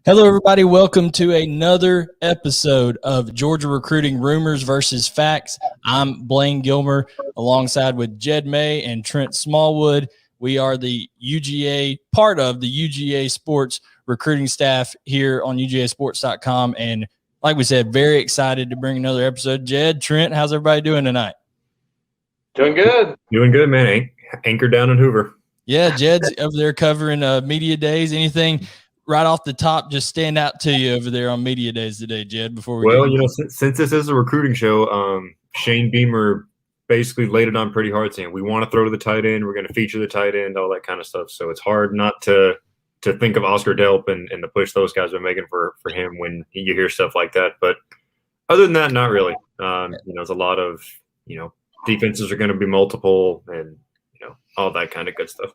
Hello, everybody. Welcome to another episode of Georgia Recruiting Rumors versus Facts. I'm Blayne Gilmer alongside with Jed May and Trent Smallwood. We are the part of the UGASports recruiting staff here on UGAsports.com. And like we said, very excited to bring another episode. Jed, Trent, how's everybody doing tonight? Doing good. Doing good, man. Anchored down in Hoover. Yeah, Jed's over there covering media days. Anything right off the top just stand out to you over there on media days today, Jed, before we since this is a recruiting show, Shane Beamer basically laid it on pretty hard, saying we want to throw to the tight end, we're going to feature the tight end, all that kind of stuff. So it's hard not to think of Oscar Delp and the push those guys are making for him when you hear stuff like that. But other than that, not really. There's a lot of, defenses are going to be multiple and, all that kind of good stuff.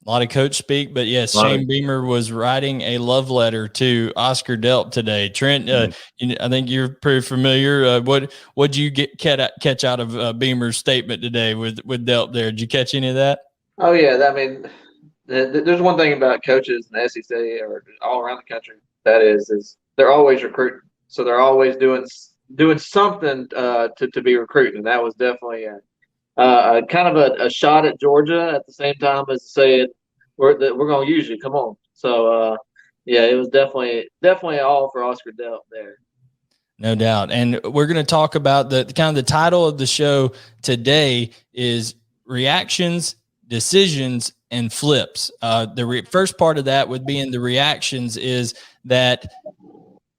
A lot of coach speak, but yes, Shane Beamer was writing a love letter to Oscar Delp today. Trent, I think you're pretty familiar. What'd you catch out of Beamer's statement today with Delp there? Did you catch any of that? Oh yeah, I mean, there's one thing about coaches in the SEC or all around the country that is they're always recruiting, so they're always doing something to be recruiting, and that was definitely kind of a shot at Georgia at the same time as saying we're going to use you. Come on. So it was definitely all for Oscar Delp there. No doubt. And we're going to talk about the title of the show today is reactions, decisions, and flips. The first part of that would be in the reactions is that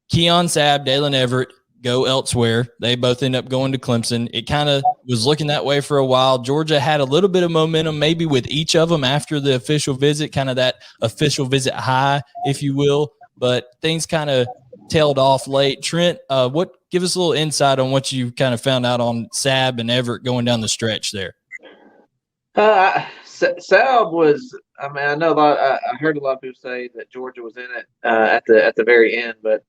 Keon, Sabb, Daylen, Everette go elsewhere. They both end up going to Clemson. It kind of was looking that way for a while. Georgia had a little bit of momentum maybe with each of them after the official visit, kind of that official visit high, if you will, but things kind of tailed off late. Trent, give us a little insight on what you kind of found out on Sabb and Everette going down the stretch there. Sabb was, I know I heard a lot of people say that Georgia was in it at the very end, but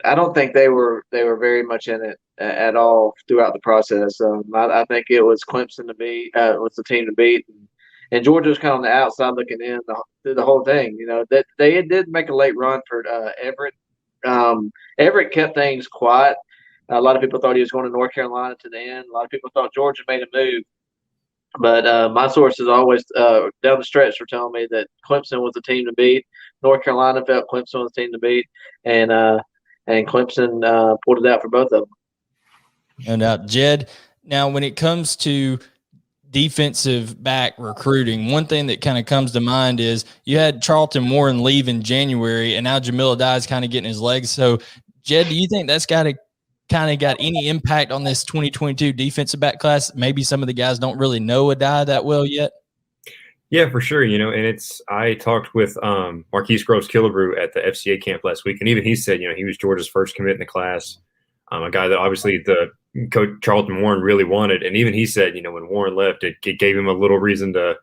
I don't think they were very much in it at all throughout the process. I think it was Clemson was the team to beat, and Georgia was kind of on the outside looking in through the whole thing. That they did make a late run for Everette. Everette kept things quiet. A lot of people thought he was going to North Carolina to the end. A lot of people thought Georgia made a move. But my sources always down the stretch were telling me that Clemson was the team to beat. North Carolina felt Clemson was the team to beat, and Clemson pulled it out for both of them. No doubt. Jed, now when it comes to defensive back recruiting, one thing that kind of comes to mind is you had Carlton Warren leave in January, and now Jamil Adai is kind of getting his legs. So, Jed, do you think that's got any impact on this 2022 defensive back class? Maybe some of the guys don't really know Adai that well yet. Yeah, for sure. And I talked with Marquise Groves-Killebrew at the FCA camp last week, and even he said, he was Georgia's first commit in the class, a guy that obviously the coach Charlton Warren really wanted. And even he said, when Warren left, it gave him a little reason to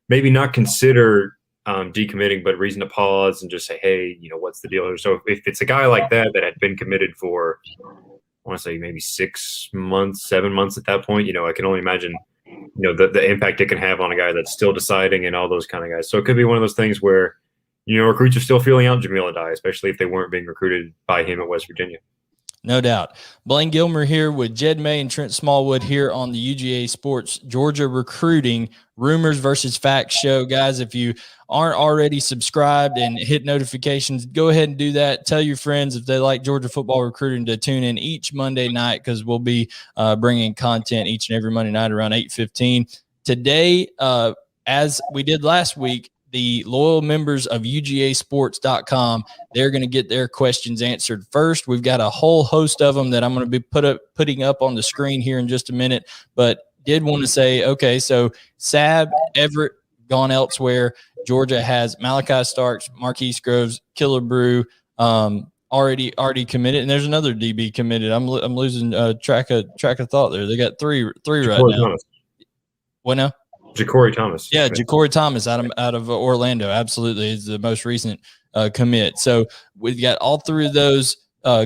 maybe not consider decommitting, but reason to pause and just say, hey, what's the deal? So if it's a guy like that had been committed for, I want to say maybe 6 months, 7 months at that point, I can only imagine the impact it can have on a guy that's still deciding and all those kind of guys. So it could be one of those things where, recruits are still feeling out Jamil Adai, especially if they weren't being recruited by him at West Virginia. No doubt. Blayne Gilmer here with Jed May and Trent Smallwood here on the UGA Sports Georgia Recruiting Rumors versus Facts show. Guys, if you aren't already subscribed and hit notifications, go ahead and do that. Tell your friends if they like Georgia football recruiting to tune in each Monday night because we'll be bringing content each and every Monday night around 8:15. Today, as we did last week, the loyal members of UGAsports.com, they're going to get their questions answered first. We've got a whole host of them that I'm going to be putting up on the screen here in just a minute, but did want to say, okay, so Sabb, Everette, gone elsewhere. Georgia has Malachi Starks, Marquise Groves, Killebrew, already committed, and there's another DB committed. I'm losing track of thought there. They got three right now. Thomas. What now? Jakkor Thomas. Yeah, Jakkor Thomas out of Orlando. Absolutely. Is the most recent commit. So we've got all three of those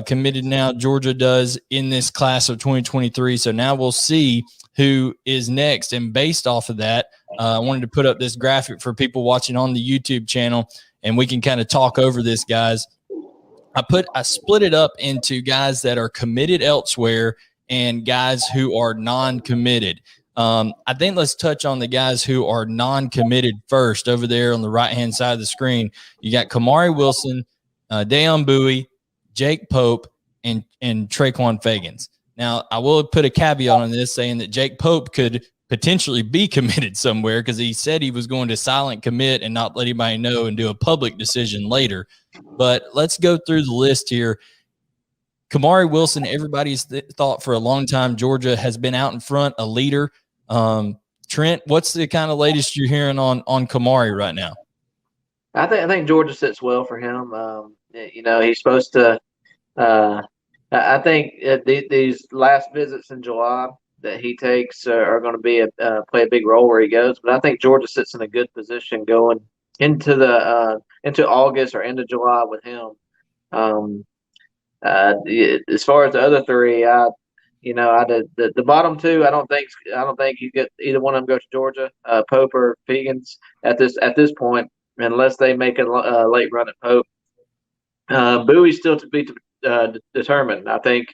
committed now. Georgia does in this class of 2023. So now we'll see who is next. And based off of that, I wanted to put up this graphic for people watching on the YouTube channel. and we can kind of talk over this, guys. I split it up into guys that are committed elsewhere and guys who are non-committed. I think let's touch on the guys who are non-committed first. Over there on the right-hand side of the screen, you got Kamari Wilson, Dayon Bowie, Jake Pope, and Traquan Fagans. Now, I will put a caveat on this, saying that Jake Pope could potentially be committed somewhere because he said he was going to silent commit and not let anybody know and do a public decision later. But let's go through the list here. Kamari Wilson, everybody's thought for a long time Georgia has been out in front, a leader. Trent, what's the kind of latest you're hearing on Kamari right now? I think Georgia sits well for him. He's supposed to. I think these last visits in July that he takes are going to play a big role where he goes. But I think Georgia sits in a good position going into August or into July with him. As far as the other three, the bottom two, I don't think you get either one of them go to Georgia, Pope or Fagans at this point, unless they make a late run at Pope. Bowie's still to be determined. I think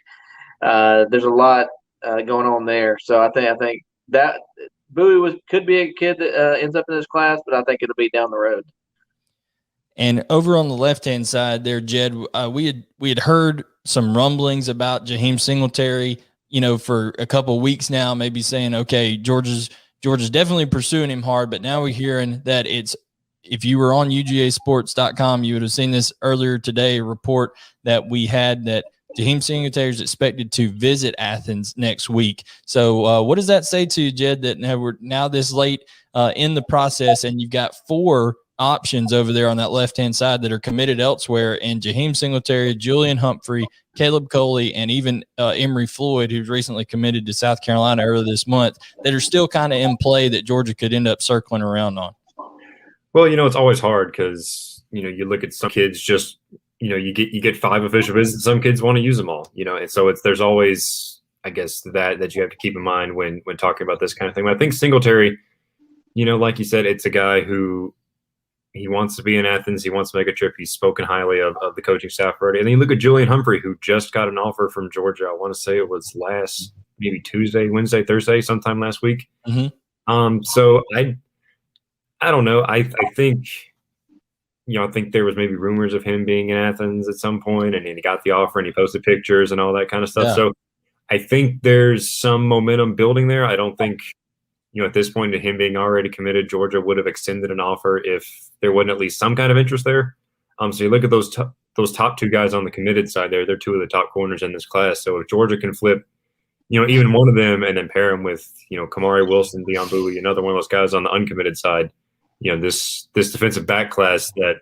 there's a lot going on there, so I think that Bowie could be a kid that ends up in this class, but I think it'll be down the road. And over on the left-hand side there, Jed, we had heard some rumblings about Jaheem Singletary, for a couple of weeks now, maybe saying, okay, Georgia's definitely pursuing him hard, but now we're hearing that if you were on UGASports.com, you would have seen this earlier today, a report that we had that Jaheem Singletary is expected to visit Athens next week. So what does that say to you, Jed, that we're now this late in the process and you've got 4 options over there on that left-hand side that are committed elsewhere, and Jaheem Singletary, Julian Humphrey, Caleb Coley, and even Emery Floyd, who's recently committed to South Carolina earlier this month, that are still kind of in play that Georgia could end up circling around on? Well, it's always hard because, you look at some kids just, you get 5 official visits. Some kids want to use them all, and so there's always, I guess, that you have to keep in mind when talking about this kind of thing. But I think Singletary, like you said, it's a guy who he wants to be in Athens. He wants to make a trip. He's spoken highly of the coaching staff already. And then you look at Julian Humphrey, who just got an offer from Georgia. I want to say it was maybe Tuesday, Wednesday, Thursday, sometime last week. Mm-hmm. So I don't know. I think, I think there was maybe rumors of him being in Athens at some point, and he got the offer and he posted pictures and all that kind of stuff. Yeah. So I think there's some momentum building there. I don't think, at this point to him being already committed, Georgia would have extended an offer if there wasn't at least some kind of interest there. So you look at those top 2 guys on the committed side there, they're 2 of the top corners in this class. So if Georgia can flip, even one of them and then pair him with, Kamari Wilson, Dayon Bowie, another one of those guys on the uncommitted side, this defensive back class that,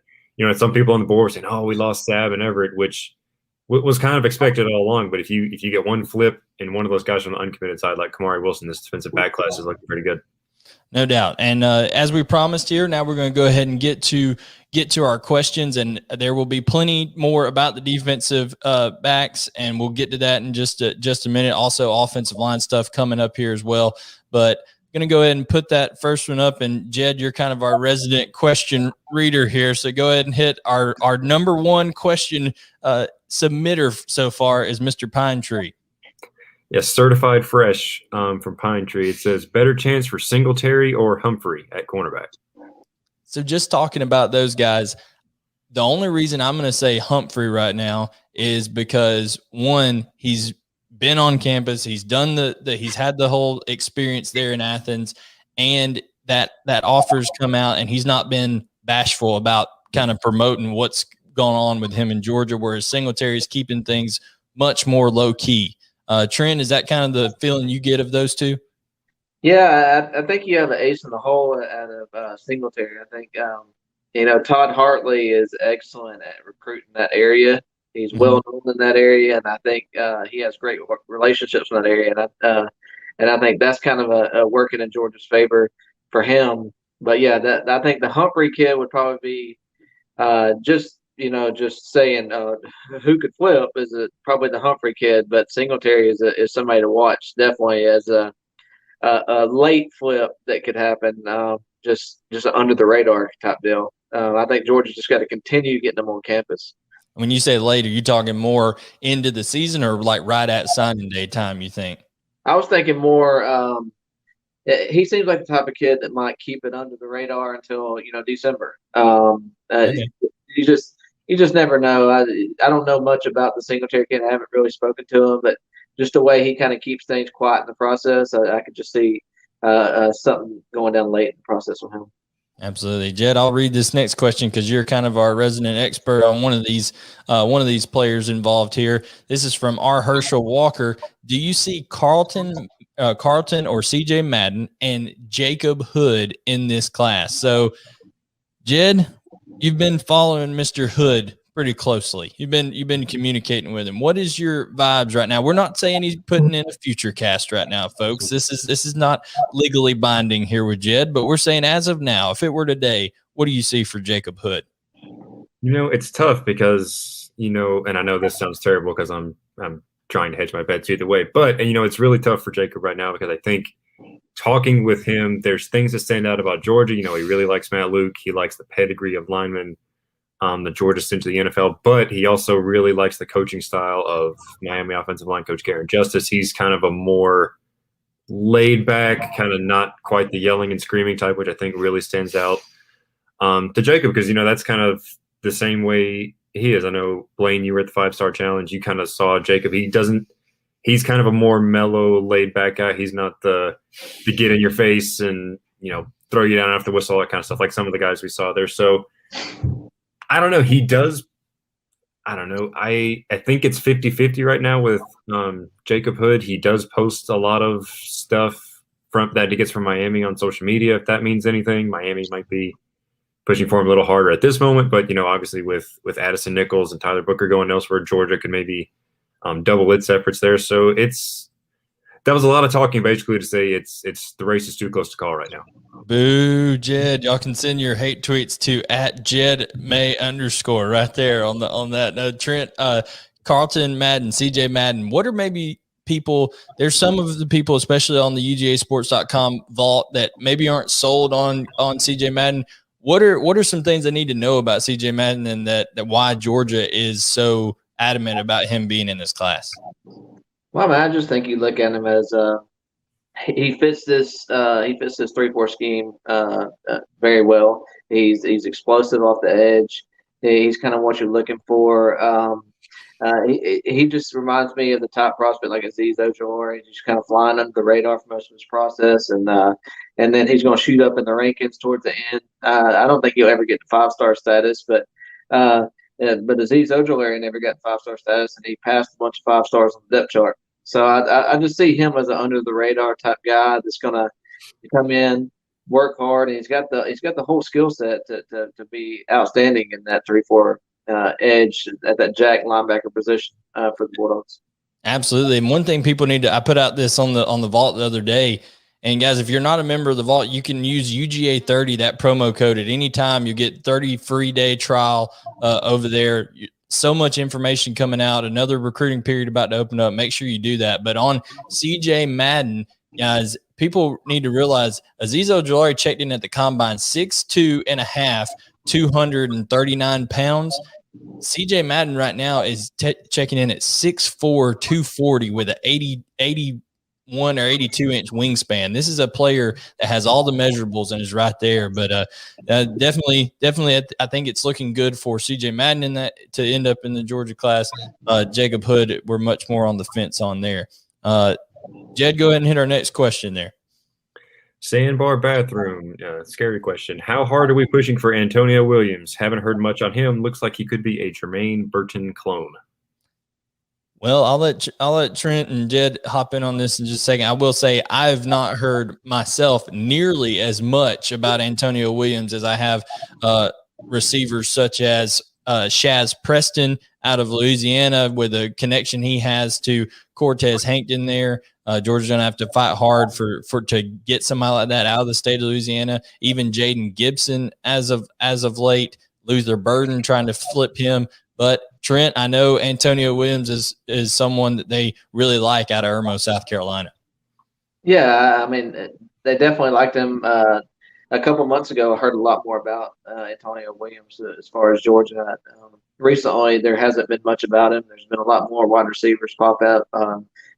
some people on the board were saying, oh, we lost Sabb and Everette, which was kind of expected all along. But if you get one flip and one of those guys on the uncommitted side, like Kamari Wilson, this defensive back class is looking pretty good. No doubt. And as we promised here, now we're going to go ahead and get to our questions, and there will be plenty more about the defensive backs, and we'll get to that in just a minute. Also, offensive line stuff coming up here as well. But I'm going to go ahead and put that first one up, and Jed, you're kind of our resident question reader here, so go ahead and hit our number 1 question submitter so far is Mr. Pine Tree. Yes, certified fresh from Pine Tree. It says, better chance for Singletary or Humphrey at cornerback? So just talking about those guys, the only reason I'm going to say Humphrey right now is because, one, he's been on campus. He's done he's had the whole experience there in Athens, and that offers come out, and he's not been bashful about kind of promoting what's going on with him in Georgia, whereas Singletary is keeping things much more low key. Trent, is that kind of the feeling you get of those 2? Yeah, I think you have an ace in the hole out of Singletary. I think, Todd Hartley is excellent at recruiting that area. He's well known in that area, and I think he has great relationships in that area. And I think that's kind of a working in Georgia's favor for him. But yeah, I think the Humphrey kid would probably be just saying who could flip is probably the Humphrey kid, but Singletary is somebody to watch definitely as a late flip that could happen, just under the radar type deal. I think Georgia's just got to continue getting them on campus. When you say late, are you talking more into the season or like right at signing day time, you think? I was thinking more. He seems like the type of kid that might keep it under the radar until December. Okay. You just never know. I don't know much about the Singletary kid. I haven't really spoken to him, but just the way he kind of keeps things quiet in the process, I could just see something going down late in the process with him. Absolutely. Jed, I'll read this next question because you're kind of our resident expert on one of these players involved here. This is from R. Herschel Walker. Do you see Carlton or CJ Madden and Jacob Hood in this class? So, Jed, you've been following Mr. Hood pretty closely. You've been communicating with him. What is your vibes right now? We're not saying he's putting in a future cast right now, folks. This is not legally binding here with Jed, but we're saying as of now, if it were today, what do you see for Jacob Hood? It's tough because, and I know this sounds terrible because I'm trying to hedge my bets either way, but it's really tough for Jacob right now because I think talking with him, there's things that stand out about Georgia. He really likes Matt Luke. He likes the pedigree of linemen that Georgia sent to the NFL, but he also really likes the coaching style of Miami offensive line coach Garen Justice. He's kind of a more laid back, kind of not quite the yelling and screaming type, which I think really stands out to Jacob because, that's kind of the same way he is. I know, Blayne, you were at the 5-Star Challenge. You kind of saw Jacob. He's kind of a more mellow, laid back guy. He's not the get in your face and, throw you down after the whistle, all that kind of stuff, like some of the guys we saw there. So I don't know. He does. I don't know. I think it's 50-50 right now with Jacob Hood. He does post a lot of stuff that he gets from Miami on social media. If that means anything, Miami might be pushing for him a little harder at this moment. But, obviously with Addison Nichols and Tyler Booker going elsewhere, Georgia could maybe double its efforts there. So that was a lot of talking basically to say it's the race is too close to call right now. Boo, Jed. Y'all can send your hate tweets to @JedMay_ right there on that. Trent, Carlton Madden, CJ Madden. What are maybe people? There's some of the people, especially on the UGAsports.com vault, that maybe aren't sold on CJ Madden. What are some things I need to know about CJ Madden and that why Georgia is so adamant about him being in this class? Well, I just think you look at him as he fits this 3-4 scheme very well. He's explosive off the edge. He's kind of what you're looking for. He just reminds me of the top prospect like Azeez Ojulari. He's just kind of flying under the radar for most of his process, and then he's going to shoot up in the rankings towards the end. I don't think he'll ever get to 5-star status, but Azeez Ojulari never got 5-star status, and he passed a bunch of 5 stars on the depth chart. So I just see him as an under the radar type guy that's going to come in, work hard, and he's got the whole skill set to be outstanding in that 3-4 edge at that jack linebacker position for the Bulldogs. Absolutely. And one thing people need to, I put out this on the vault the other day. And guys, if you're not a member of the vault, you can use UGA 30, that promo code at any time. You get 30 free day trial over there. So much information coming out. Another recruiting period about to open up. Make sure you do that. But on CJ Madden, guys, people need to realize Azeez Ojulari checked in at the combine 6'2.5", 239 pounds. CJ Madden right now is checking in at 6'4", 240 with an 81 or 82-inch wingspan. This is a player that has all the measurables and is right there. But definitely, I think it's looking good for CJ Madden in that to end up in the Georgia class. Jacob Hood, we're much more on the fence on there. Jed, go ahead and hit our next question there. Sandbar Bathroom, scary question. How hard are we pushing for Antonio Williams? Haven't heard much on him. Looks like he could be a Jermaine Burton clone. Well, I'll let Trent and Jed hop in on this in just a second. I will say I've not heard myself nearly as much about Antonio Williams as I have receivers such as Shaz Preston out of Louisiana with a connection he has to Cortez Hankton there. Georgia's going to have to fight hard for to get somebody like that out of the state of Louisiana. Even Jaden Gibson as of late, Luther Burden trying to flip him. But Trent, I know Antonio Williams is someone that they really like out of Irmo, South Carolina. Yeah, I mean, they definitely liked him. a couple months ago, I heard a lot more about Antonio Williams as far as Georgia. Recently, there hasn't been much about him. There's been a lot more wide receivers pop out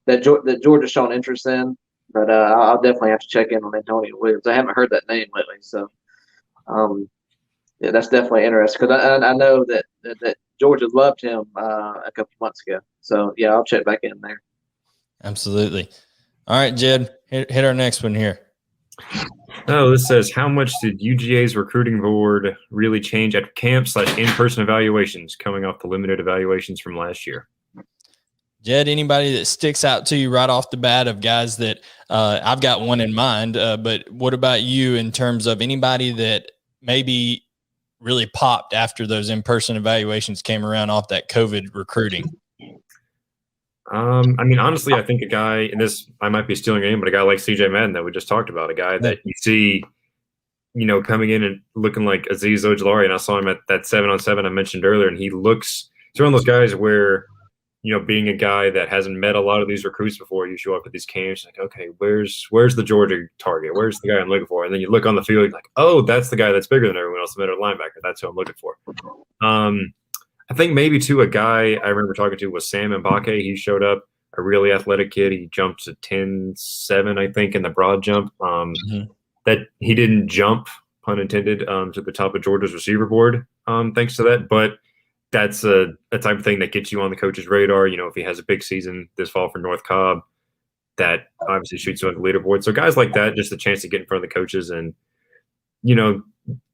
that Georgia's shown interest in. But I'll definitely have to check in on Antonio Williams. I haven't heard that name lately, so yeah, that's definitely interesting because I know that Georgia loved him a couple months ago. So yeah, I'll check back in there. Absolutely. All right, Jed, hit our next one here. Oh, this says, how much did UGA's recruiting board really change at camp / in-person evaluations coming off the limited evaluations from last year? Jed, anybody that sticks out to you right off the bat of guys that I've got one in mind, but what about you in terms of anybody that maybe really popped after those in-person evaluations came around off that COVID recruiting? I mean, honestly, I think a guy, and this, I might be stealing a name, but a guy like CJ Madden that we just talked about, a guy that you see, coming in and looking like Azeez Ojulari, and I saw him at that 7-on-7 I mentioned earlier, and he's one of those guys where, being a guy that hasn't met a lot of these recruits before, you show up at these camps, like, okay, where's the Georgia target? Where's the guy I'm looking for? And then you look on the field, like, oh, that's the guy that's bigger than everyone else, the middle linebacker. That's who I'm looking for. I think maybe too, a guy I remember talking to was Sam Mbake. He showed up, a really athletic kid. He jumped to 10.7, I think, in the broad jump. That he didn't jump, pun intended, to the top of Georgia's receiver board, thanks to that. But that's a type of thing that gets you on the coach's radar. If he has a big season this fall for North Cobb, that obviously shoots you on the leaderboard. So guys like that, just a chance to get in front of the coaches and,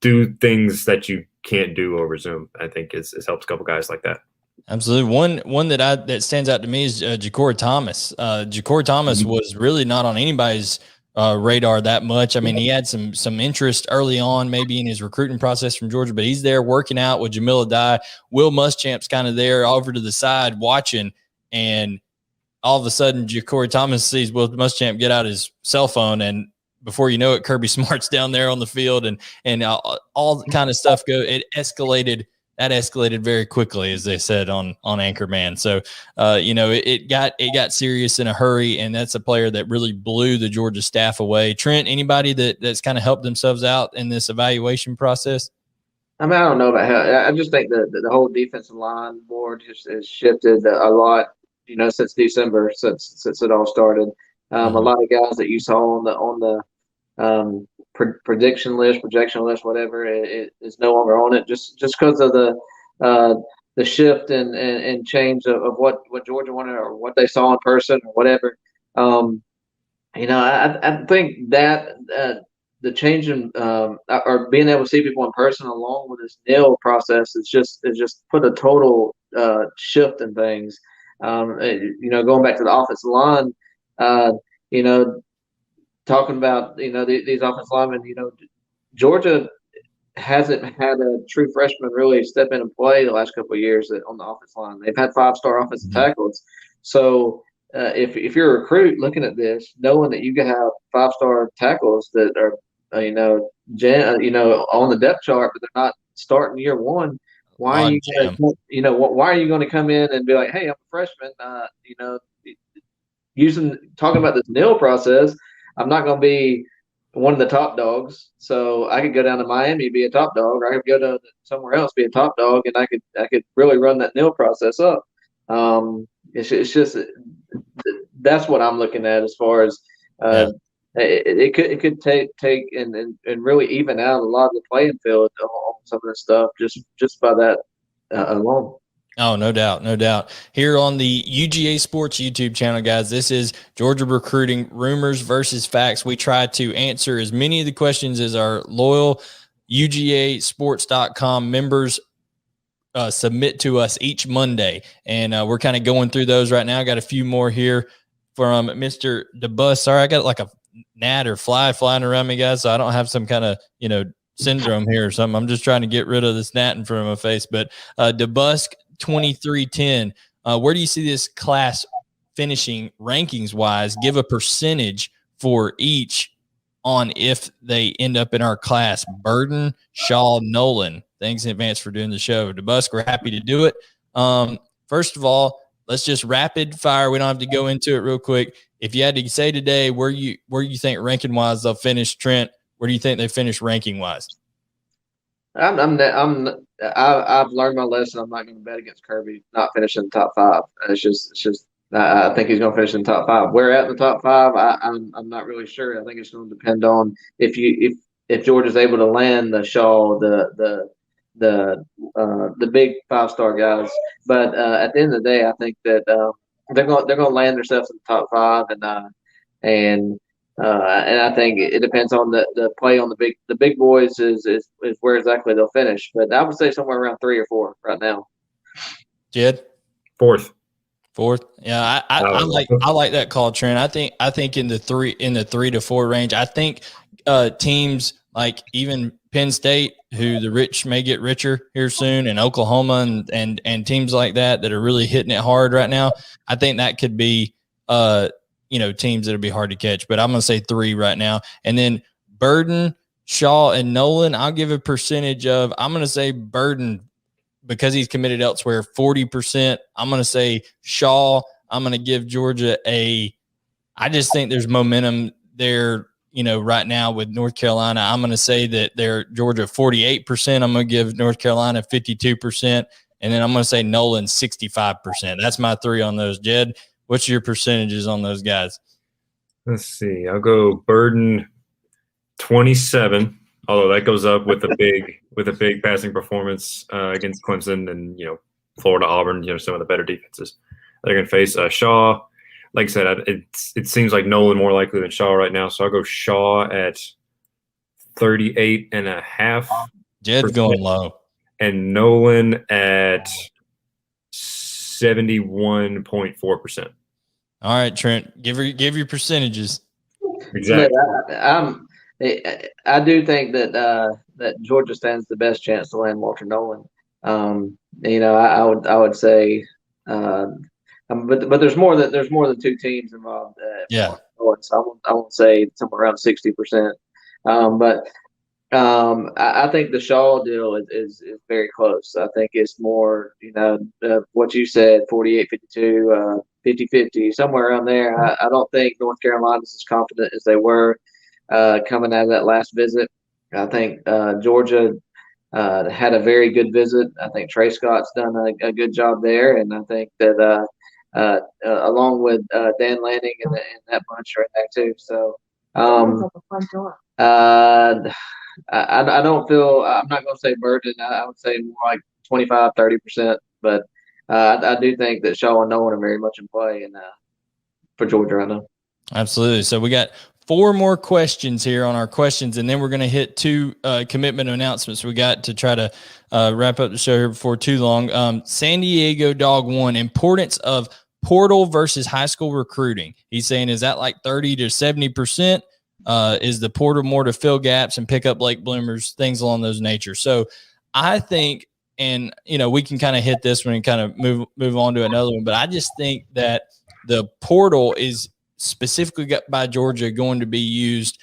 do things that you can't do over Zoom, I think it's helped a couple guys like that. Absolutely. One that stands out to me is Jakkor Thomas. Jakkor Thomas was really not on anybody's radar that much. I mean, he had some interest early on, maybe in his recruiting process from Georgia, but he's there working out with Jamil Adai. Will Muschamp's kind of there over to the side watching, and all of a sudden Jakkor Thomas sees Will Muschamp get out his cell phone, and before you know it, Kirby Smart's down there on the field, and all kind of stuff It escalated very quickly, as they said on Anchorman. So, it got serious in a hurry, and that's a player that really blew the Georgia staff away. Trent, anybody that's kind of helped themselves out in this evaluation process? I mean, I don't know about how. I just think the whole defensive line board just has shifted a lot, since December, since it all started. A lot of guys that you saw on the projection list, whatever, it is no longer on it, just because of the shift and change of what Georgia wanted or what they saw in person or whatever. I think that the change in or being able to see people in person along with this NIL process is just put a total shift in things. Going back to the offensive line, talking about these offensive linemen, Georgia hasn't had a true freshman really step in and play the last couple of years on the offensive line. They've had 5-star offensive tackles. So if you're a recruit looking at this, knowing that you can have 5-star tackles that are on the depth chart, but they're not starting year one, why are you going to come in and be like, hey, I'm a freshman, talking about this NIL process, I'm not going to be one of the top dogs, so I could go down to Miami, be a top dog, or I could go to somewhere else, be a top dog, and I could really run that NIL process up. It's just that's what I'm looking at as far as it could take and really even out a lot of the playing field on some of this stuff just by that alone. Oh, no doubt. No doubt. Here on the UGA Sports YouTube channel, guys, this is Georgia Recruiting Rumors versus Facts. We try to answer as many of the questions as our loyal UGAsports.com members submit to us each Monday. And we're kind of going through those right now. Got a few more here from Mr. DeBus. Sorry, I got like a gnat or fly flying around me, guys, so I don't have some kind of, syndrome here or something. I'm just trying to get rid of this gnat in front of my face. But DeBusk 2310, where do you see this class finishing rankings wise? Give a percentage for each on if they end up in our class. Burden, Shaw, Nolen. Thanks in advance for doing the show. DeBusk, we're happy to do it. First of all, let's just rapid fire. We don't have to go into it real quick. If you had to say today where you think ranking wise they'll finish, Trent, Where do you think they finish ranking wise? I've learned my lesson. I'm not going to bet against Kirby not finishing the top 5. It's just I think he's going to finish in the top 5. Where at the top 5, I'm not really sure. I think it's going to depend on if Georgia's able to land the Shaw, the big 5-star guys. But at the end of the day, I think that they're going to land themselves in the top 5, and I think it depends on the play on the big boys is where exactly they'll finish. But I would say somewhere around 3 or 4 right now. Jed? Fourth. Yeah, I like that call, Trent. I think in the 3 to 4 range. I think teams like even Penn State, who the rich may get richer here soon, and Oklahoma and teams like that are really hitting it hard right now. I think that could be teams that'll be hard to catch. But I'm gonna say 3 right now. And then Burden, Shaw, and Nolen, I'll give a percentage of, I'm gonna say Burden, because he's committed elsewhere, 40%. I'm going to say Shaw. I'm going to give Georgia I just think there's momentum there, right now with North Carolina. I'm going to say that they're Georgia 48%. I'm going to give North Carolina 52%. And then I'm going to say Nolen 65%. That's my 3 on those. Jed, what's your percentages on those guys? Let's see. I'll go Burden 27. Although that goes up with a big passing performance against Clemson and Florida, Auburn, some of the better defenses they're going to face. Shaw, like I said, it seems like Nolen more likely than Shaw right now, so I'll go Shaw at 38.5. Jed's going low, and Nolen at 71.4%. All right, Trent, give your percentages. Exactly. I do think that Georgia stands the best chance to land Walter Nolen. I would say, but there's more than 2 teams involved. Yeah. So I won't say somewhere around 60%. I think the Shaw deal is very close. I think it's more, what you said, 48-52, 50-50, somewhere around there. I don't think North Carolina's as confident as they were coming out of that last visit. I think Georgia had a very good visit. I think Trey Scott's done a good job there, and I think that along with Dan Lanning and that bunch right there too. So I don't feel – I'm not going to say Burden. I would say more like 25-30%, but I do think that Shaw and Nolen are very much in play for Georgia right now. Absolutely. So we got 4 more questions here on our questions, and then we're going to hit 2 commitment announcements we got to try to wrap up the show here before too long. San Diego Dog 1, importance of portal versus high school recruiting. He's saying, is that like 30 to 70%? Is the portal more to fill gaps and pick up late bloomers, things along those nature? So I think, and we can kind of hit this one and kind of move on to another one, but I just think that the portal is specifically by Georgia going to be used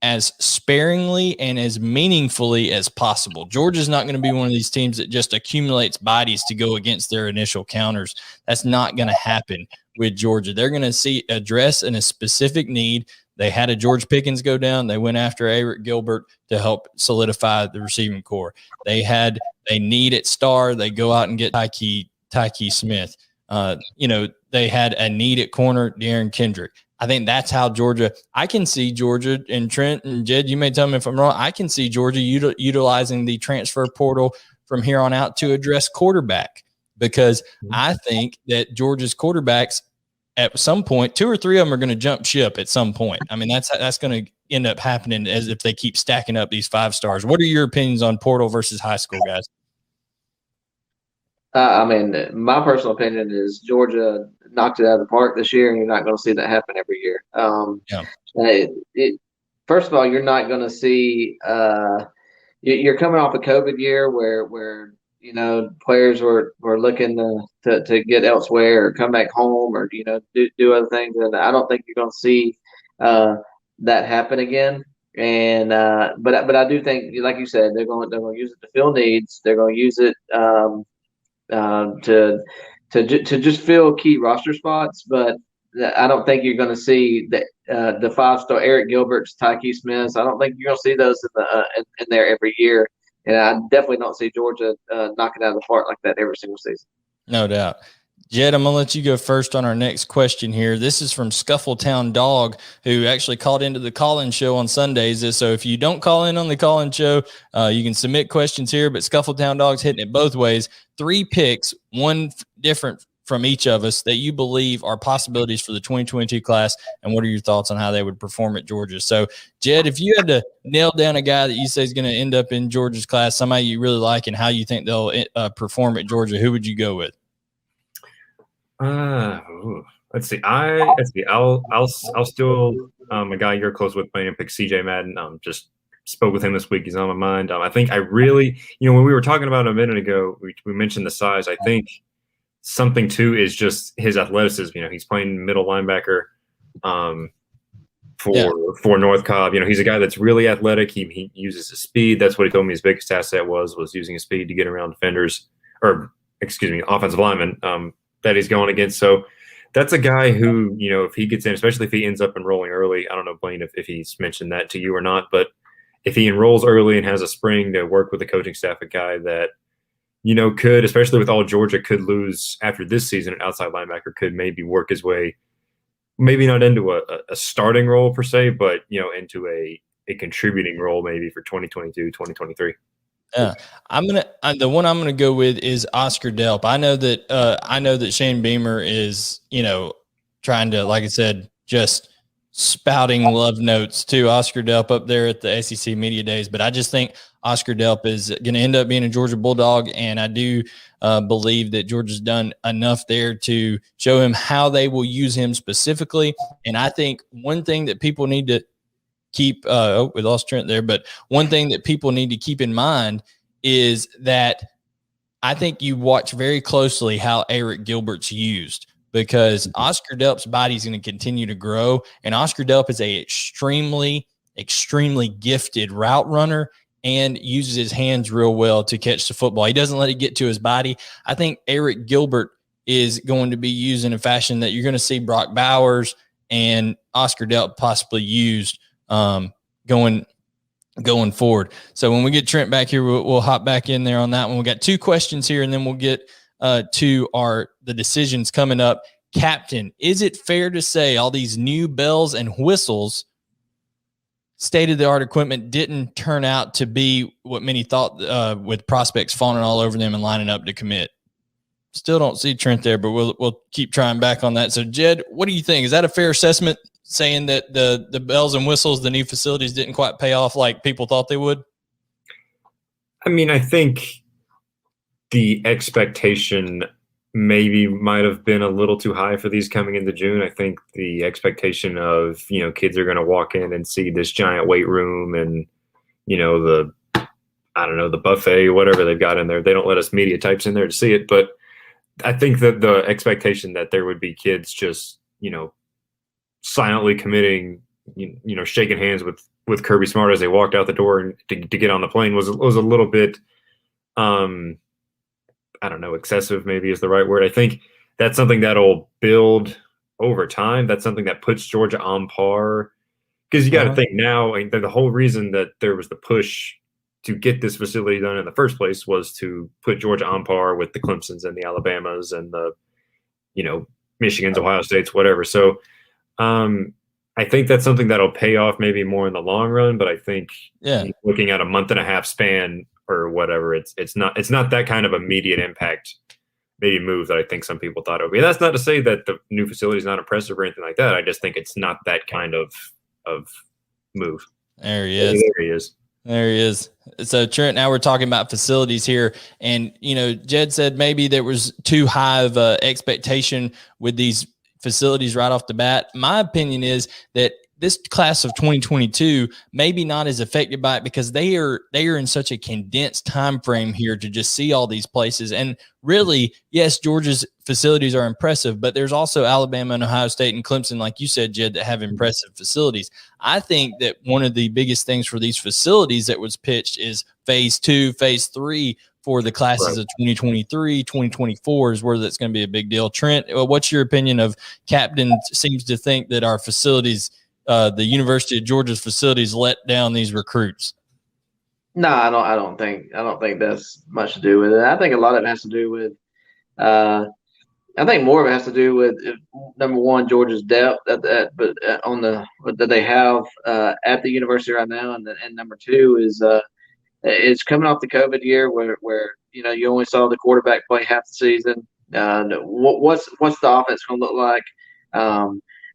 as sparingly and as meaningfully as possible. Georgia's not going to be one of these teams that just accumulates bodies to go against their initial counters. That's not going to happen with Georgia. They're going to address a specific need. They had a George Pickens go down. They went after Eric Gilbert to help solidify the receiving core. They had a need at star. They go out and get Tyke Smith. They had a need at corner, Darren Kendrick. I think that's how Georgia – I can see Georgia, and Trent and Jed, you may tell me if I'm wrong, I can see Georgia utilizing the transfer portal from here on out to address quarterback, because I think that Georgia's quarterbacks at some point, 2 or 3 of them are going to jump ship at some point. I mean, that's going to end up happening as if they keep stacking up these 5 stars. What are your opinions on portal versus high school, guys? My personal opinion is Georgia knocked it out of the park this year, and you're not going to see that happen every year. First of all, you're not going to see you're coming off a COVID year where players were looking to get elsewhere or come back home or do other things, and I don't think you're going to see that happen again. And but I do think, like you said, they're going to use it to fill needs. They're going to use it to just fill key roster spots. But I don't think you're going to see the 5-star Eric Gilberts, Tyke Smiths. I don't think you're going to see those in there every year. And I definitely don't see Georgia knocking out of the park like that every single season. No doubt. Jed, I'm going to let you go first on our next question here. This is from Scuffletown Dog, who actually called into the call-in show on Sundays. So if you don't call in on the call-in show, you can submit questions here, but Scuffletown Dog's hitting it both ways. 3 picks, one different from each of us that you believe are possibilities for the 2022 class, and what are your thoughts on how they would perform at Georgia? So, Jed, if you had to nail down a guy that you say is going to end up in Georgia's class, somebody you really like and how you think they'll perform at Georgia, who would you go with? Let's see. I'll still a guy you're close with playing pick CJ Madden. Just spoke with him this week. He's on my mind. I think I really, when we were talking about it a minute ago, we mentioned the size. I think something too is just his athleticism. He's playing middle linebacker for North Cobb. He's a guy that's really athletic. He uses his speed. That's what he told me his biggest asset was using his speed to get around defenders, or offensive linemen that he's going against. So that's a guy who, if he gets in, especially if he ends up enrolling early, I don't know, Blayne, if he's mentioned that to you or not, but if he enrolls early and has a spring to work with the coaching staff, a guy that, could, especially with all Georgia, could lose after this season, an outside linebacker could maybe work his way, maybe not into a starting role per se, but, into a contributing role maybe for 2022, 2023. Yeah, the one I'm gonna go with is Oscar Delp. I know that Shane Beamer is, trying to, like I said, just spouting love notes to Oscar Delp up there at the SEC Media Days, but I just think Oscar Delp is going to end up being a Georgia Bulldog, and I do believe that Georgia's done enough there to show him how they will use him specifically. And I think one thing that people need to keep we lost Trent there, but one thing that people need to keep in mind is that I think you watch very closely how Eric Gilbert's used, because Oscar Delp's body is going to continue to grow, and Oscar Delp is a extremely gifted route runner and uses his hands real well to catch the football. He doesn't let it get to his body. I think Eric Gilbert is going to be used in a fashion that you're going to see Brock Bowers and Oscar Delp possibly used going forward. So when we get Trent back here, we'll hop back in there on that one. We got 2 questions here, and then we'll get to the decisions coming up. Captain, is it fair to say all these new bells and whistles, state-of-the-art equipment, didn't turn out to be what many thought, with prospects falling all over them and lining up to commit? Still don't see Trent there, but we'll keep trying back on that. So, Jed, what do you think? Is that a fair assessment, saying that the bells and whistles, the new facilities, didn't quite pay off like people thought they would? I mean, I think the expectation maybe might have been a little too high for these coming into June. I think the expectation of, kids are going to walk in and see this giant weight room and, the buffet, whatever they've got in there. They don't let us media types in there to see it, but I think that the expectation that there would be kids just, silently committing, shaking hands with Kirby Smart as they walked out the door and to get on the plane was a little bit, excessive maybe is the right word. I think that's something that'll build over time. That's something that puts Georgia on par, because you got to think now, the whole reason that there was the push to get this facility done in the first place was to put Georgia on par with the Clemsons and the Alabamas and the, Michigans, Ohio States, whatever. So I think that's something that'll pay off maybe more in the long run, but I think looking at a month and a half span or whatever, it's not that kind of immediate impact maybe move that I think some people thought it would be. That's not to say that the new facility is not impressive or anything like that. I just think it's not that kind of move. There he is. There he is. So, Trent, now we're talking about facilities here. And, Jed said maybe there was too high of expectation with these facilities right off the bat. My opinion is that this class of 2022 maybe not as affected by it, because they are in such a condensed time frame here to just see all these places. And really, yes, Georgia's facilities are impressive, but there's also Alabama and Ohio State and Clemson, like you said, Jed, that have impressive facilities. I think that one of the biggest things for these facilities that was pitched is phase 2, phase 3 for the classes of 2023, 2024 is where that's going to be a big deal. Trent, what's your opinion of Captain seems to think that our facilities, the University of Georgia's facilities, let down these recruits? No, I don't think that's much to do with it. I think a lot of it has to do with I think more of it has to do with number one, Georgia's depth that they have at the university right now, and number two is it's coming off the COVID year where you only saw the quarterback play half the season. What's the offense going to look like?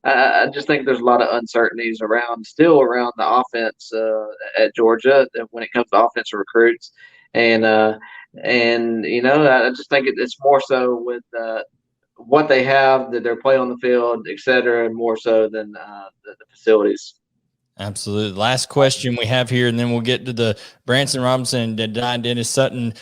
I just think there's a lot of uncertainties around the offense at Georgia when it comes to offensive recruits, and I just think it's more so with what they have, that they're playing on the field, et cetera, more so than the facilities. Absolutely. Last question we have here, and then we'll get to the Branson Robinson and Dennis-Sutton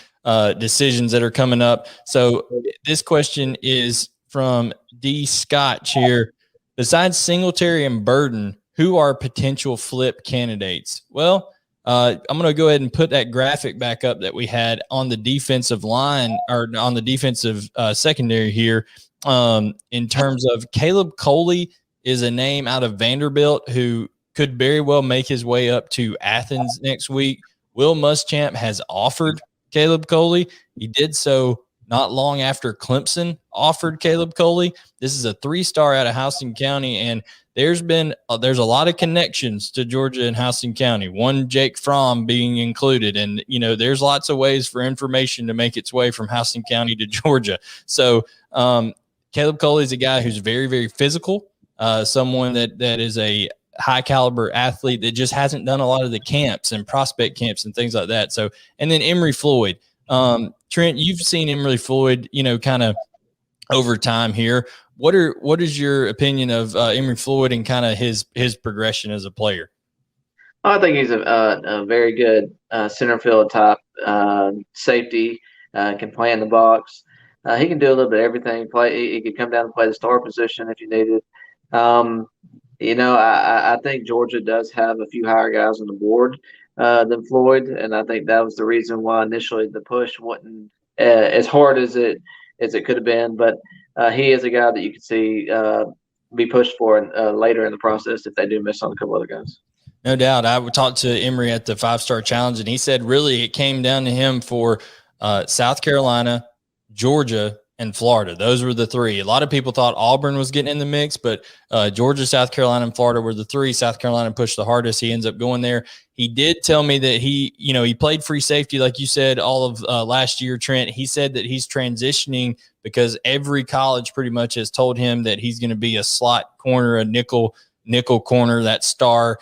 decisions that are coming up. So this question is from D. Scotch here. Besides Singletary and Burden, who are potential flip candidates? Well, I'm going to go ahead and put that graphic back up that we had on the defensive line, or on the defensive secondary here. In terms of Caleb Coley is a name out of Vanderbilt who could very well make his way up to Athens next week. Will Muschamp has offered Caleb Coley. He did so not long after Clemson offered Caleb Coley. This is a 3-star out of Houston County, and there's a lot of connections to Georgia and Houston County. One, Jake Fromm being included, and there's lots of ways for information to make its way from Houston County to Georgia. So Caleb Coley is a guy who's very, very physical, someone that is a high caliber athlete that just hasn't done a lot of the camps and prospect camps and things like that. So, and then Emery Floyd. Trent, you've seen Emery Floyd, kind of over time here. What is your opinion of Emery Floyd and kind of his progression as a player? I think he's a very good center field type safety. Can play in the box. He can do a little bit of everything. He could come down and play the star position if you needed. I think Georgia does have a few higher guys on the board than Floyd, and I think that was the reason why initially the push wasn't as hard as it could have been. But he is a guy that you could see be pushed for later in the process if they do miss on a couple other guys. No doubt. I would talk to Emery at the 5-star challenge, and he said really it came down to him for South Carolina, Georgia, and Florida. Those were the three. A lot of people thought Auburn was getting in the mix, but Georgia, South Carolina, and Florida were the three. South Carolina pushed the hardest. He ends up going there. He did tell me that he played free safety, like you said, all of last year, Trent. He said that he's transitioning because every college pretty much has told him that he's going to be a slot corner, a nickel corner, that star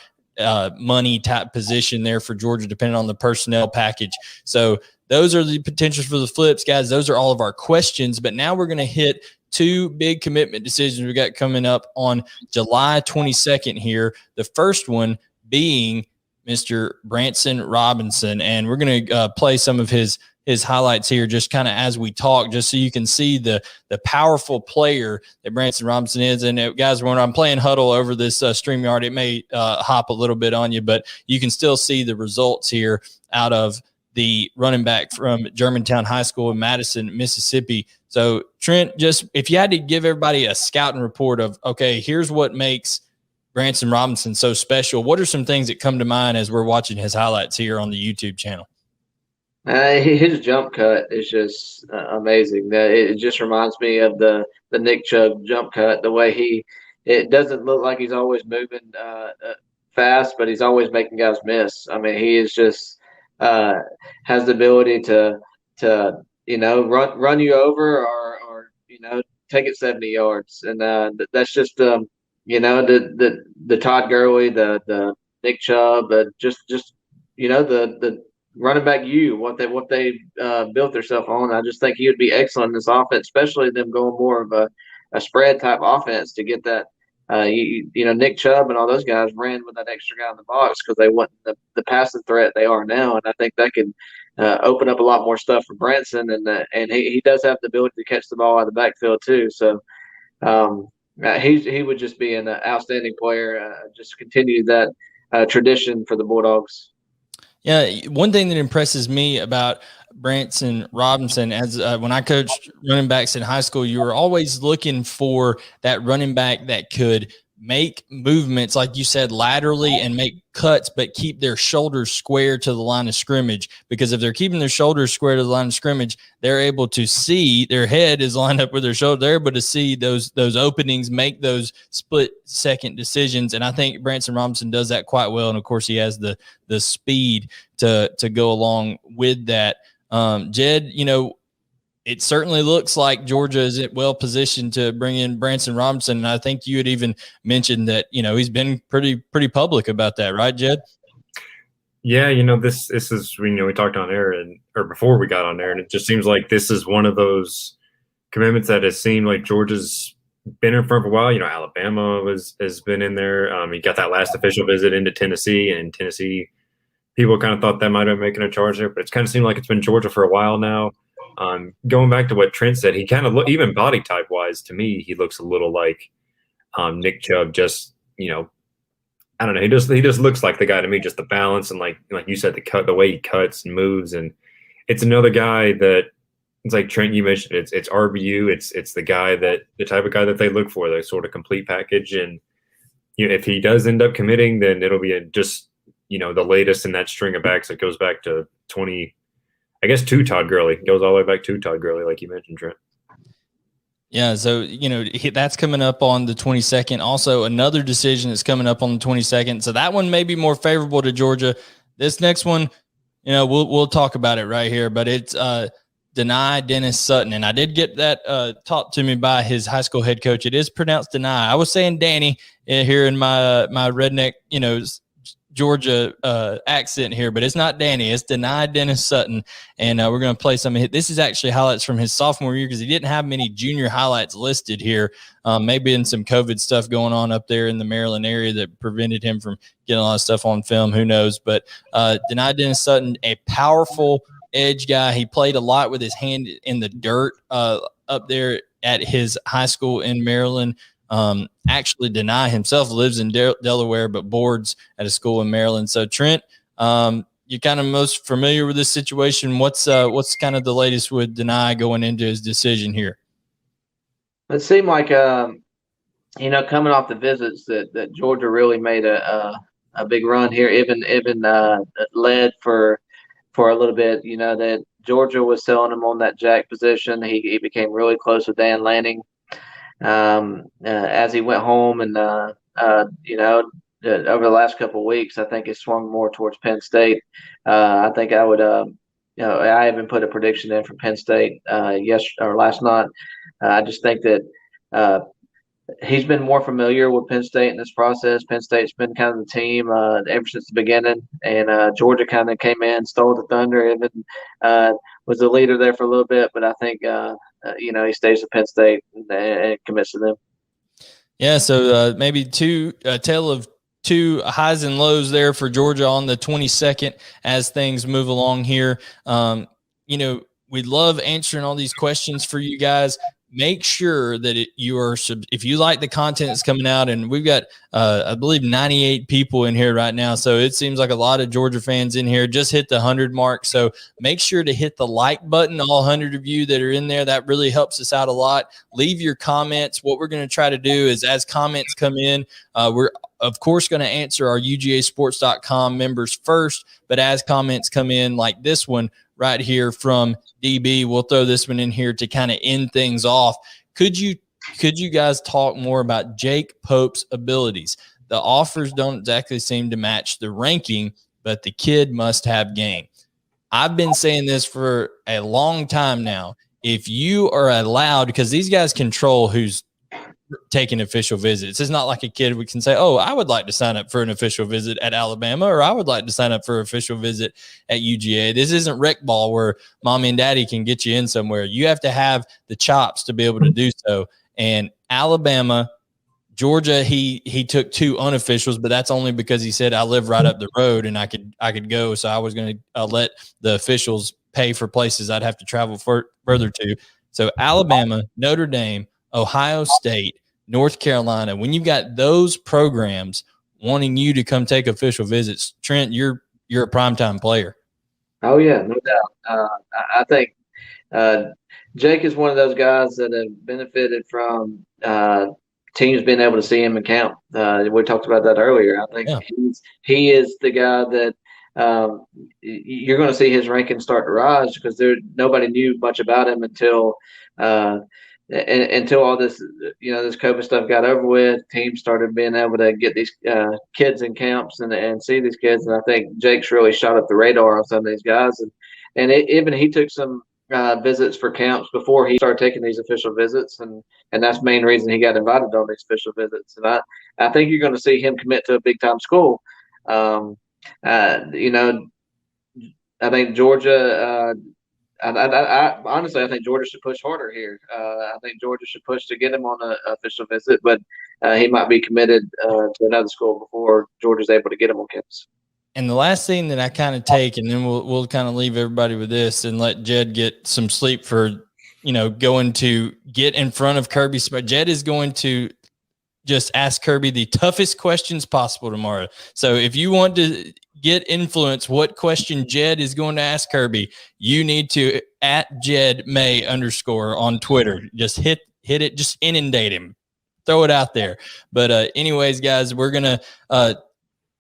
money type position there for Georgia, depending on the personnel package. So those are the potentials for the flips, guys. Those are all of our questions. But now we're going to hit two big commitment decisions we got coming up on July 22nd here. The first one being Mr. Branson Robinson. And we're going to play some of his highlights here just kind of as we talk, just so you can see the powerful player that Branson Robinson is. And guys, when I'm playing Huddle over this StreamYard, it may hop a little bit on you, but you can still see the results here out of the running back from Germantown High School in Madison, Mississippi. So, Trent, just if you had to give everybody a scouting report of, okay, here's what makes Branson Robinson so special, what are some things that come to mind as we're watching his highlights here on the YouTube channel? His jump cut is just amazing. It just reminds me of the Nick Chubb jump cut, the way it doesn't look like he's always moving fast, but he's always making guys miss. I mean, he is just has the ability to run you over or take it 70 yards, and that's just the Todd Gurley, the Nick Chubb, just the running back what they built themselves on. I just think he would be excellent in this offense, especially them going more of a spread type offense to get that. Nick Chubb and all those guys ran with that extra guy in the box because they wasn't the passing threat they are now, and I think that could open up a lot more stuff for Branson, and he does have the ability to catch the ball out of the backfield too. So he would just be an outstanding player. Just continue that tradition for the Bulldogs. Yeah, one thing that impresses me about Branson Robinson, as when I coached running backs in high school, you were always looking for that running back that could make movements, like you said, laterally and make cuts, but keep their shoulders square to the line of scrimmage. Because if they're keeping their shoulders square to the line of scrimmage, they're able to see, their head is lined up with their shoulder. They're able to see those openings, make those split second decisions. And I think Branson Robinson does that quite well. And of course, he has the speed to go along with that. Jed, it certainly looks like Georgia is well positioned to bring in Branson Robinson. And I think you had even mentioned that, he's been pretty public about that, right, Jed? Yeah, this is, we talked on air or before we got on air, and it just seems like this is one of those commitments that has seemed like Georgia's been in front for a while. Alabama has been in there. He got that last official visit into Tennessee, and Tennessee people kind of thought that might have been making a charge there, but it's kind of seemed like it's been Georgia for a while now. Going back to what Trent said, he kind of even body type wise, to me, he looks a little like Nick Chubb. Just I don't know. He just looks like the guy to me. Just the balance and like you said, the way he cuts and moves, and it's another guy that it's like Trent. You mentioned it's RBU. It's the type of guy that they look for, the sort of complete package. And if he does end up committing, then it'll be just the latest in that string of backs that goes back to 2 Todd Gurley. Goes all the way back to Todd Gurley, like you mentioned, Trent. Yeah, so, that's coming up on the 22nd. Also, another decision is coming up on the 22nd. So that one may be more favorable to Georgia. This next one, we'll talk about it right here, but it's Dani Dennis-Sutton. And I did get that taught to me by his high school head coach. It is pronounced Dani. I was saying Dani here in my redneck, Georgia accent here, but it's not Dani. It's Dani Dennis-Sutton, and we're going to play some of it. This is actually highlights from his sophomore year because he didn't have many junior highlights listed here. Maybe in some COVID stuff going on up there in the Maryland area that prevented him from getting a lot of stuff on film. Who knows? But Dani Dennis-Sutton, a powerful edge guy. He played a lot with his hand in the dirt up there at his high school in Maryland. Actually, Dani himself lives in Delaware, but boards at a school in Maryland. So, Trent, you're kind of most familiar with this situation. What's kind of the latest with Dani going into his decision here? It seemed like, coming off the visits that Georgia really made a big run here. Even led for a little bit. That Georgia was selling him on that jack position. He became really close with Dan Lanning. As he went home and, over the last couple of weeks, I think it swung more towards Penn State. I think I would, I even put a prediction in for Penn State, last night. I just think that, he's been more familiar with Penn State in this process. Penn State's been kind of the team, ever since the beginning, and, Georgia kind of came in, stole the thunder, even, was the leader there for a little bit, but I think, he stays at Penn State and commits to them. Yeah, so maybe a tale of two highs and lows there for Georgia on the 22nd as things move along here. We love answering all these questions for you guys. Make sure that if you like the content that's coming out, and we've got, I believe, 98 people in here right now. So it seems like a lot of Georgia fans in here. Just hit the 100 mark. So make sure to hit the like button, all 100 of you that are in there. That really helps us out a lot. Leave your comments. What we're going to try to do is, as comments come in, we're of course going to answer our UGAsports.com members first. But as comments come in like this one right here from DB, we'll throw this one in here to kind of end things off. Could you guys talk more about Jake Pope's abilities? The offers don't exactly seem to match the ranking, but the kid must have game. I've been saying this for a long time now. If you are allowed, because these guys control who's taking official visits. It's not like a kid we can say, oh, I would like to sign up for an official visit at Alabama, or I would like to sign up for an official visit at UGA. This isn't rec ball where mommy and daddy can get you in somewhere. You have to have the chops to be able to do so. And Alabama, Georgia, he took 2 unofficials, but that's only because he said I live right up the road and I could go. So I was going to let the officials pay for places I'd have to travel further to. So Alabama, Notre Dame, Ohio State, North Carolina, when you've got those programs wanting you to come take official visits, Trent, you're you're a primetime player. Oh yeah, no doubt. I think Jake is one of those guys that have benefited from teams being able to see him in camp. We talked about that earlier. I think he is the guy that you're going to see his ranking start to rise because nobody knew much about him until all this this COVID stuff got over with. Teams started being able to get these kids in camps and see these kids, and I think Jake's really shot up the radar on some of these guys, and even he took some visits for camps before he started taking these official visits, and that's the main reason he got invited on these official visits. And I think you're going to see him commit to a big time school. I think Georgia. I honestly, I think Georgia should push harder here. I think Georgia should push to get him on an official visit, but he might be committed to another school before Georgia's able to get him on campus. And the last thing that I kind of take, and then we'll kind of leave everybody with this and let Jed get some sleep for, going to get in front of Kirby. Jed is going to just ask Kirby the toughest questions possible tomorrow. So if you want to get influence what question Jed is going to ask Kirby, you need to @Jed May _ on Twitter. Just hit it, just inundate him, throw it out there. But anyways, guys, we're going to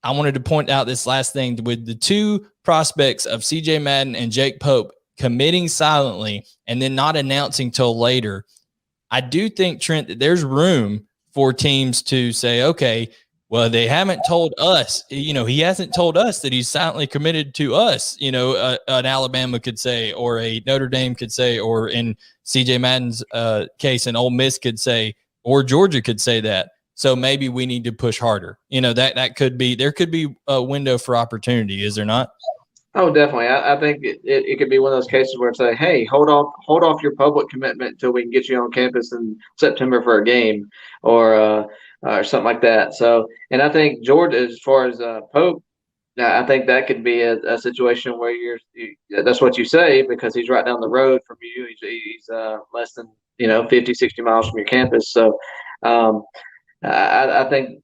I wanted to point out this last thing with the two prospects of CJ Madden and Jake Pope committing silently and then not announcing till later. I do think, Trent, that there's room for teams to say, okay, well, they haven't told us, he hasn't told us that he's silently committed to us. An Alabama could say, or a Notre Dame could say, or in CJ Madden's case, an Ole Miss could say, or Georgia could say that. So maybe we need to push harder. There could be a window for opportunity. Is there not? Oh, definitely. I think it could be one of those cases where it's like, hey, hold off your public commitment until we can get you on campus in September for a game or something like that. So, and I think Georgia, as far as Pope, I think that could be a situation where that's what you say because he's right down the road from you. He's less than 50, 60 miles from your campus. So, I think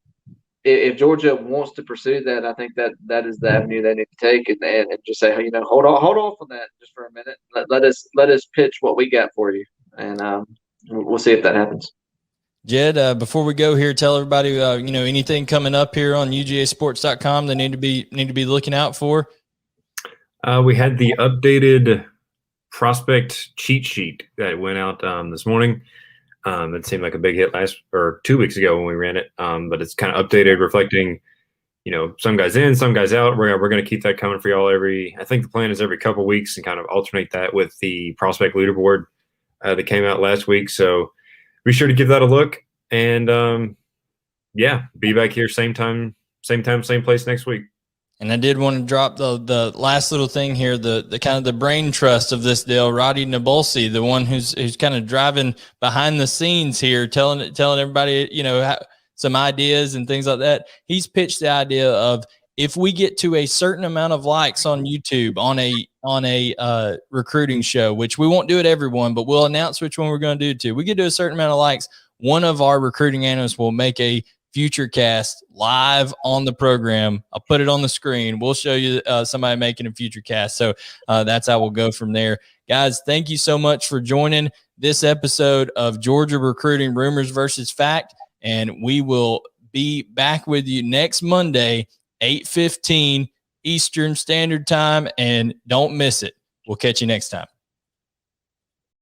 if Georgia wants to pursue that, I think that is the avenue they need to take and just say, hold off on that just for a minute. Let us pitch what we got for you, and we'll see if that happens. Jed, before we go here, tell everybody anything coming up here on UGAsports.com they need to be looking out for. We had the updated prospect cheat sheet that went out this morning. It seemed like a big hit 2 weeks ago when we ran it. But it's kind of updated, reflecting, some guys in, some guys out. We're going to keep that coming for y'all I think the plan is every couple weeks and kind of alternate that with the prospect leaderboard that came out last week. So be sure to give that a look and be back here same time, same place next week. And I did want to drop the last little thing here, the kind of the brain trust of this deal, Roddy Nabulsi, the one who's kind of driving behind the scenes here, telling everybody, some ideas and things like that. He's pitched the idea of if we get to a certain amount of likes on YouTube on a recruiting show, which we won't do it everyone, but we'll announce which one we're going to do too. We get to a certain amount of likes, one of our recruiting analysts will make a future cast live on the program. I'll put it on the screen. We'll show you somebody making a future cast. So that's how we'll go from there. Guys, thank you so much for joining this episode of Georgia Recruiting Rumors versus Fact. And we will be back with you next Monday, 8:15 Eastern Standard Time. And don't miss it. We'll catch you next time.